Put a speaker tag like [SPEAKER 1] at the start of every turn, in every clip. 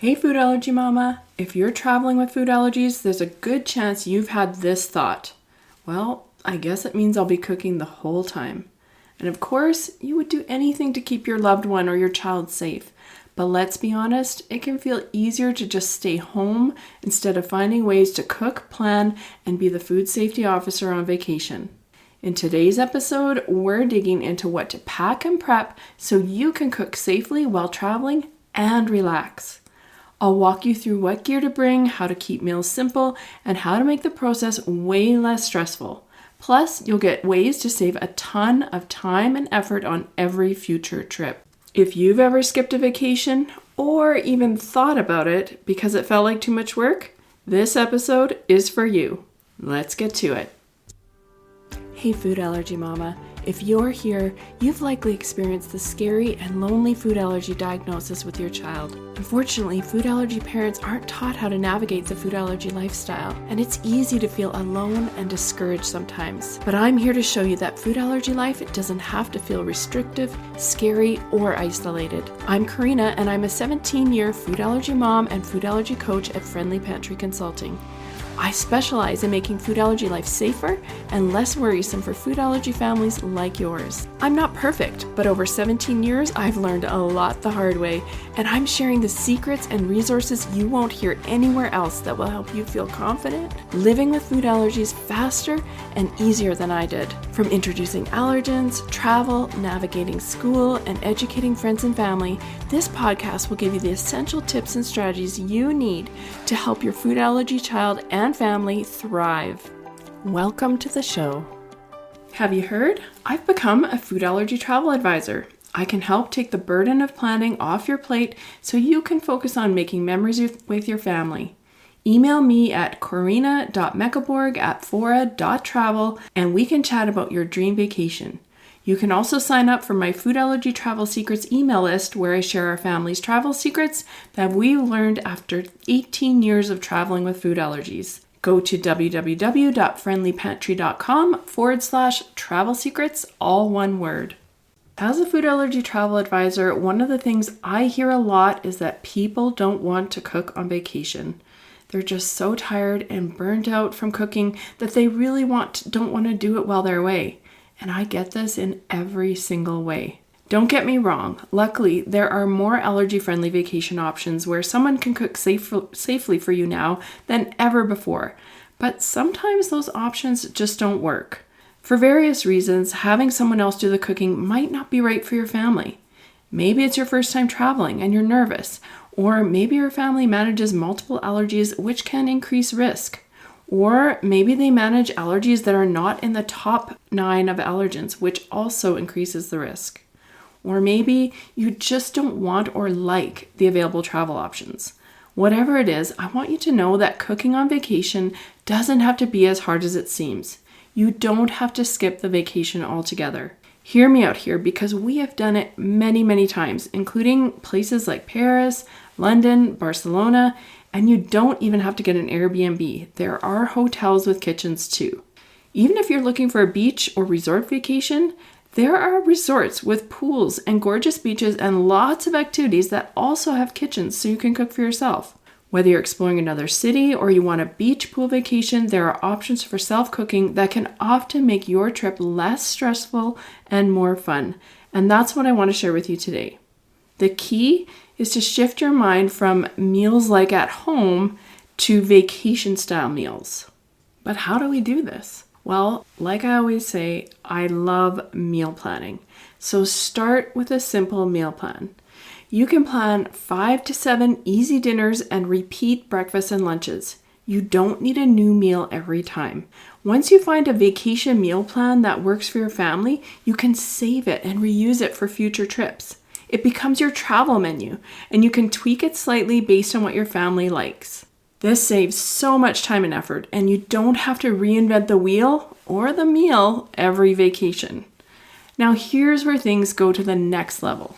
[SPEAKER 1] Hey food allergy mama, if you're traveling with food allergies, there's a good chance you've had this thought. Well, I guess it means I'll be cooking the whole time. And of course, you would do anything to keep your loved one or your child safe. But let's be honest, it can feel easier to just stay home instead of finding ways to cook, plan, and be the food safety officer on vacation. In today's episode, we're digging into what to pack and prep so you can cook safely while traveling and relax. I'll walk you through what gear to bring, how to keep meals simple, and how to make the process way less stressful. Plus, you'll get ways to save a ton of time and effort on every future trip. If you've ever skipped a vacation, or even thought about it because it felt like too much work, this episode is for you. Let's get to it. Hey food allergy mama, if you're here, you've likely experienced the scary and lonely food allergy diagnosis with your child. Unfortunately, food allergy parents aren't taught how to navigate the food allergy lifestyle, and it's easy to feel alone and discouraged sometimes. But I'm here to show you that food allergy life doesn't have to feel restrictive, scary, or isolated. I'm Karina, and I'm a 17-year food allergy mom and food allergy coach at Friendly Pantry Consulting. I specialize in making food allergy life safer and less worrisome for food allergy families like yours. I'm not perfect, but over 17 years, I've learned a lot the hard way, and I'm sharing the secrets and resources you won't hear anywhere else that will help you feel confident living with food allergies faster and easier than I did. From introducing allergens, travel, navigating school, and educating friends and family, this podcast will give you the essential tips and strategies you need to help your food allergy child and family thrive. Welcome to the show. Have you heard? I've become a food allergy travel advisor. I can help take the burden of planning off your plate so you can focus on making memories with your family. Email me at corina.meckleborg@fora.travel and we can chat about your dream vacation. You can also sign up for my Food Allergy Travel Secrets email list where I share our family's travel secrets that we learned after 18 years of traveling with food allergies. Go to www.friendlypantry.com/travel secrets, all one word. As a food allergy travel advisor, one of the things I hear a lot is that people don't want to cook on vacation. They're just so tired and burnt out from cooking that they really don't want to do it while they're away. And I get this in every single way. Don't get me wrong. Luckily, there are more allergy-friendly vacation options where someone can cook safely for you now than ever before. But sometimes those options just don't work. For various reasons, having someone else do the cooking might not be right for your family. Maybe it's your first time traveling and you're nervous, or maybe your family manages multiple allergies which can increase risk. Or maybe they manage allergies that are not in the top 9 of allergens, which also increases the risk. Or maybe you just don't want or like the available travel options. Whatever it is, I want you to know that cooking on vacation doesn't have to be as hard as it seems. You don't have to skip the vacation altogether. Hear me out here because we have done it many, many times, including places like Paris, London, Barcelona, and you don't even have to get an Airbnb. There are hotels with kitchens too. Even if you're looking for a beach or resort vacation, there are resorts with pools and gorgeous beaches and lots of activities that also have kitchens so you can cook for yourself. Whether you're exploring another city or you want a beach pool vacation, there are options for self-cooking that can often make your trip less stressful and more fun. And that's what I want to share with you today. The key is to shift your mind from meals like at home to vacation-style meals. But how do we do this? Well, like I always say, I love meal planning. So start with a simple meal plan. You can plan 5 to 7 easy dinners and repeat breakfasts and lunches. You don't need a new meal every time. Once you find a vacation meal plan that works for your family, you can save it and reuse it for future trips. It becomes your travel menu, and you can tweak it slightly based on what your family likes. This saves so much time and effort, and you don't have to reinvent the wheel or the meal every vacation. Now here's where things go to the next level.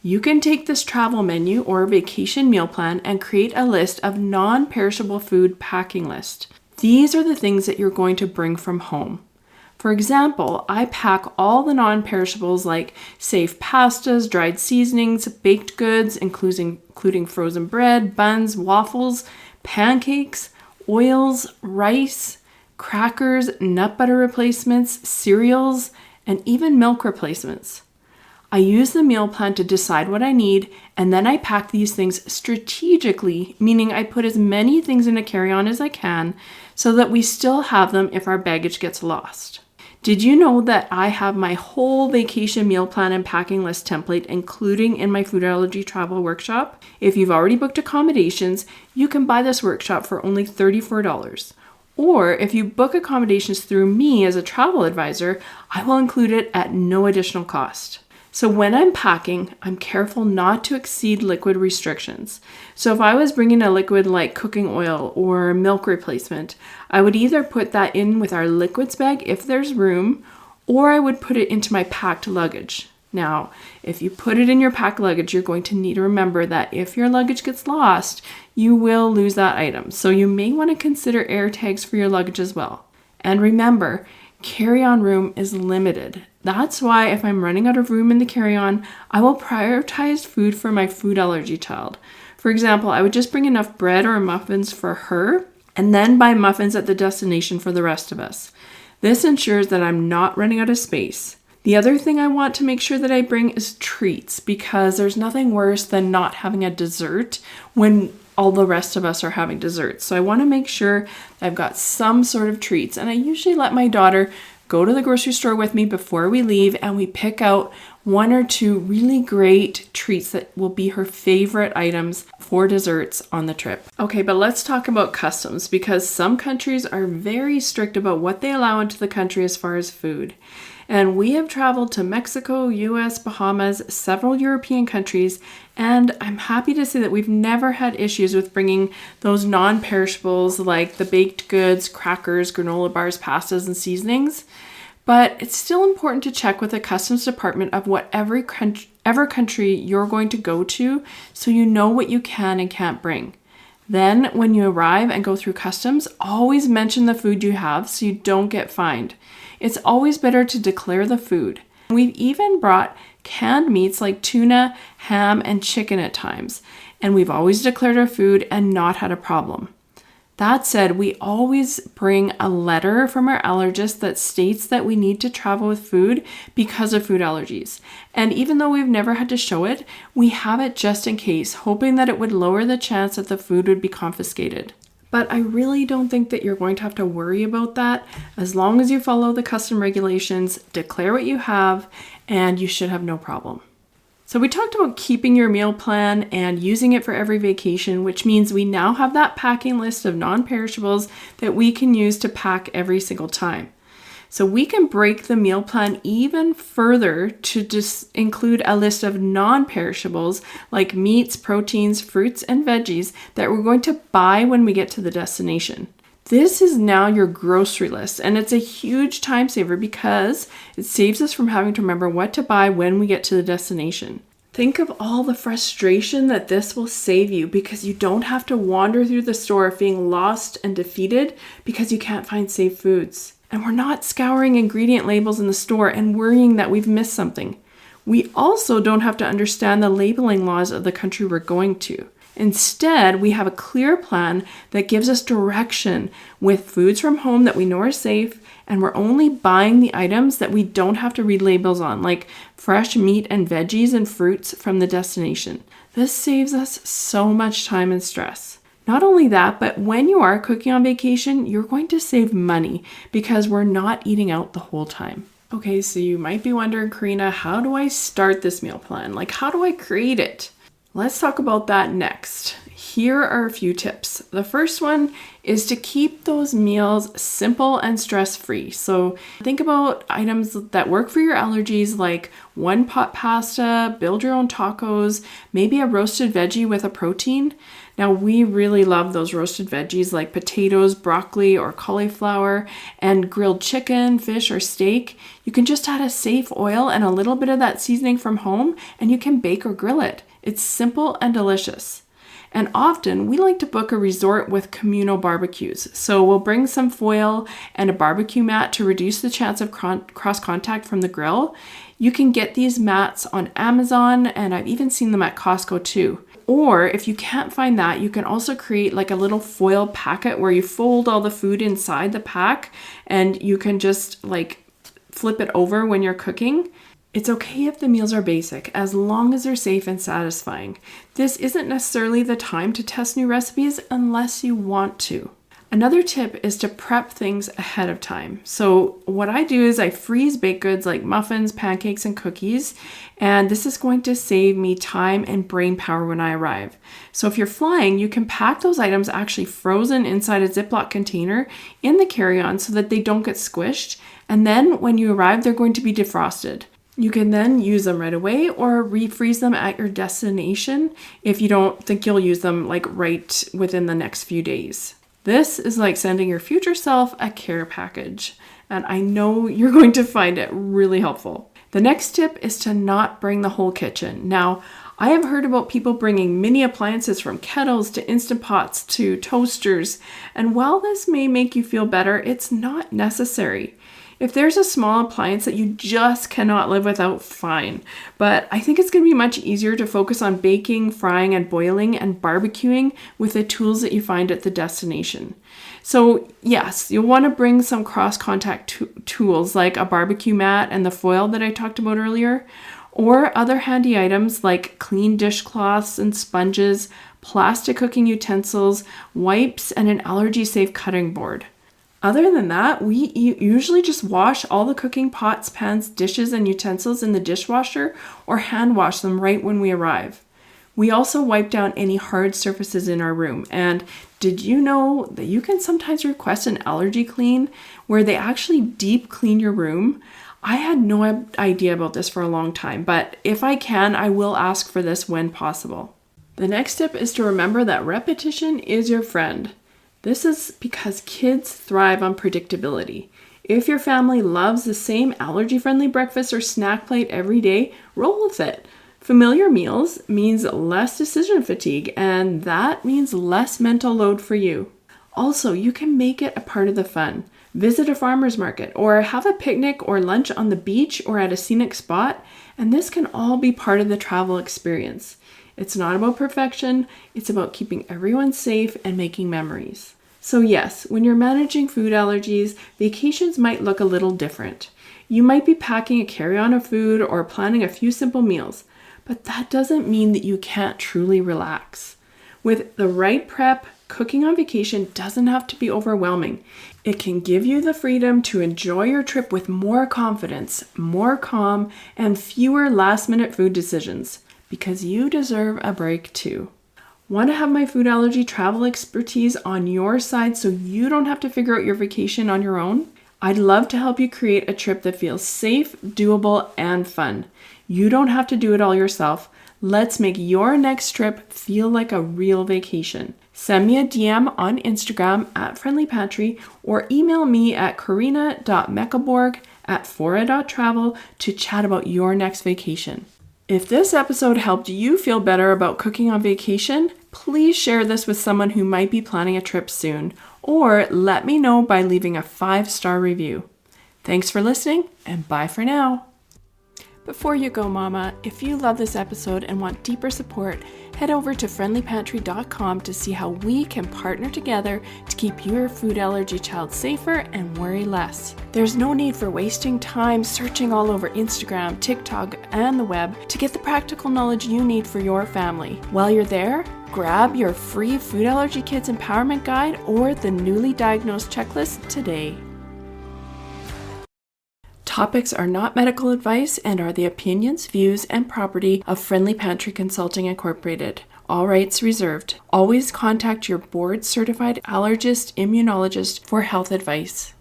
[SPEAKER 1] You can take this travel menu or vacation meal plan and create a list of non-perishable food packing list. These are the things that you're going to bring from home. For example, I pack all the non-perishables like safe pastas, dried seasonings, baked goods, including frozen bread, buns, waffles, pancakes, oils, rice, crackers, nut butter replacements, cereals, and even milk replacements. I use the meal plan to decide what I need, and then I pack these things strategically, meaning I put as many things in a carry-on as I can so that we still have them if our baggage gets lost. Did you know that I have my whole vacation meal plan and packing list template, including in my food allergy travel workshop? If you've already booked accommodations, you can buy this workshop for only $34. Or if you book accommodations through me as a travel advisor, I will include it at no additional cost. So when I'm packing, I'm careful not to exceed liquid restrictions. So if I was bringing a liquid like cooking oil or milk replacement, I would either put that in with our liquids bag if there's room, or I would put it into my packed luggage. Now, if you put it in your packed luggage, you're going to need to remember that if your luggage gets lost, you will lose that item. So you may want to consider air tags for your luggage as well. And remember, carry-on room is limited. That's why if I'm running out of room in the carry-on, I will prioritize food for my food allergy child. For example, I would just bring enough bread or muffins for her and then buy muffins at the destination for the rest of us. This ensures that I'm not running out of space. The other thing I want to make sure that I bring is treats, because there's nothing worse than not having a dessert when all the rest of us are having desserts. So I want to make sure I've got some sort of treats, and I usually let my daughter go to the grocery store with me before we leave, and we pick out one or two really great treats that will be her favorite items for desserts on the trip. Okay, but let's talk about customs, because some countries are very strict about what they allow into the country as far as food. And we have traveled to Mexico, US, Bahamas, several European countries, and I'm happy to say that we've never had issues with bringing those non-perishables like the baked goods, crackers, granola bars, pastas, and seasonings. But it's still important to check with the customs department of whatever country you're going to go to, so you know what you can and can't bring. Then, when you arrive and go through customs, always mention the food you have so you don't get fined. It's always better to declare the food. We've even brought canned meats like tuna, ham, and chicken at times, and we've always declared our food and not had a problem. That said, we always bring a letter from our allergist that states that we need to travel with food because of food allergies. And even though we've never had to show it, we have it just in case, hoping that it would lower the chance that the food would be confiscated. But I really don't think that you're going to have to worry about that. As long as you follow the custom regulations, declare what you have, and you should have no problem. So we talked about keeping your meal plan and using it for every vacation, which means we now have that packing list of non-perishables that we can use to pack every single time. So we can break the meal plan even further to just include a list of non-perishables like meats, proteins, fruits, and veggies that we're going to buy when we get to the destination. This is now your grocery list, and it's a huge time saver because it saves us from having to remember what to buy when we get to the destination. Think of all the frustration that this will save you, because you don't have to wander through the store feeling lost and defeated because you can't find safe foods. And we're not scouring ingredient labels in the store and worrying that we've missed something. We also don't have to understand the labeling laws of the country we're going to. Instead, we have a clear plan that gives us direction with foods from home that we know are safe, and we're only buying the items that we don't have to read labels on, like fresh meat and veggies and fruits from the destination. This saves us so much time and stress. Not only that, but when you are cooking on vacation, you're going to save money because we're not eating out the whole time. Okay, so you might be wondering, Karina, how do I start this meal plan? Like, how do I create it? Let's talk about that next. Here are a few tips. The first one is to keep those meals simple and stress-free. So think about items that work for your allergies, like one pot pasta, build your own tacos, maybe a roasted veggie with a protein. Now, we really love those roasted veggies like potatoes, broccoli, or cauliflower, and grilled chicken, fish, or steak. You can just add a safe oil and a little bit of that seasoning from home, and you can bake or grill it. It's simple and delicious. And often we like to book a resort with communal barbecues. So we'll bring some foil and a barbecue mat to reduce the chance of cross contact from the grill. You can get these mats on Amazon, and I've even seen them at Costco too. Or if you can't find that, you can also create like a little foil packet where you fold all the food inside the pack and you can just like flip it over when you're cooking. It's okay if the meals are basic, as long as they're safe and satisfying. This isn't necessarily the time to test new recipes unless you want to. Another tip is to prep things ahead of time. So what I do is I freeze baked goods like muffins, pancakes, and cookies, and this is going to save me time and brain power when I arrive. So if you're flying, you can pack those items actually frozen inside a Ziploc container in the carry-on so that they don't get squished, and then when you arrive, they're going to be defrosted. You can then use them right away or refreeze them at your destination if you don't think you'll use them like right within the next few days. This is like sending your future self a care package, and I know you're going to find it really helpful. The next tip is to not bring the whole kitchen. Now, I have heard about people bringing mini appliances from kettles to Instant Pots to toasters, and while this may make you feel better, it's not necessary. If there's a small appliance that you just cannot live without, fine. But I think it's going to be much easier to focus on baking, frying, and boiling and barbecuing with the tools that you find at the destination. So yes, you'll want to bring some cross-contact tools like a barbecue mat and the foil that I talked about earlier, or other handy items like clean dishcloths and sponges, plastic cooking utensils, wipes, and an allergy-safe cutting board. Other than that, we usually just wash all the cooking pots, pans, dishes, and utensils in the dishwasher or hand wash them right when we arrive. We also wipe down any hard surfaces in our room. And did you know that you can sometimes request an allergy clean where they actually deep clean your room? I had no idea about this for a long time, but if I can, I will ask for this when possible. The next tip is to remember that repetition is your friend. This is because kids thrive on predictability. If your family loves the same allergy-friendly breakfast or snack plate every day, roll with it. Familiar meals means less decision fatigue, and that means less mental load for you. Also, you can make it a part of the fun. Visit a farmer's market or have a picnic or lunch on the beach or at a scenic spot, and this can all be part of the travel experience. It's not about perfection, it's about keeping everyone safe and making memories. So yes, when you're managing food allergies, vacations might look a little different. You might be packing a carry-on of food or planning a few simple meals, but that doesn't mean that you can't truly relax. With the right prep, cooking on vacation doesn't have to be overwhelming. It can give you the freedom to enjoy your trip with more confidence, more calm, and fewer last-minute food decisions, because you deserve a break too. Want to have my food allergy travel expertise on your side so you don't have to figure out your vacation on your own? I'd love to help you create a trip that feels safe, doable, and fun. You don't have to do it all yourself. Let's make your next trip feel like a real vacation. Send me a DM on Instagram at Friendly Pantry or email me at karina.meckelborg@fora.travel to chat about your next vacation. If this episode helped you feel better about cooking on vacation, please share this with someone who might be planning a trip soon, or let me know by leaving a 5-star review. Thanks for listening, and bye for now. Before you go, Mama, if you love this episode and want deeper support, head over to friendlypantry.com to see how we can partner together to keep your food allergy child safer and worry less. There's no need for wasting time searching all over Instagram, TikTok, and the web to get the practical knowledge you need for your family. While you're there, grab your free Food Allergy Kids Empowerment Guide or the newly diagnosed checklist today. Topics are not medical advice and are the opinions, views, and property of Friendly Pantry Consulting Incorporated. All rights reserved. Always contact your board-certified allergist immunologist for health advice.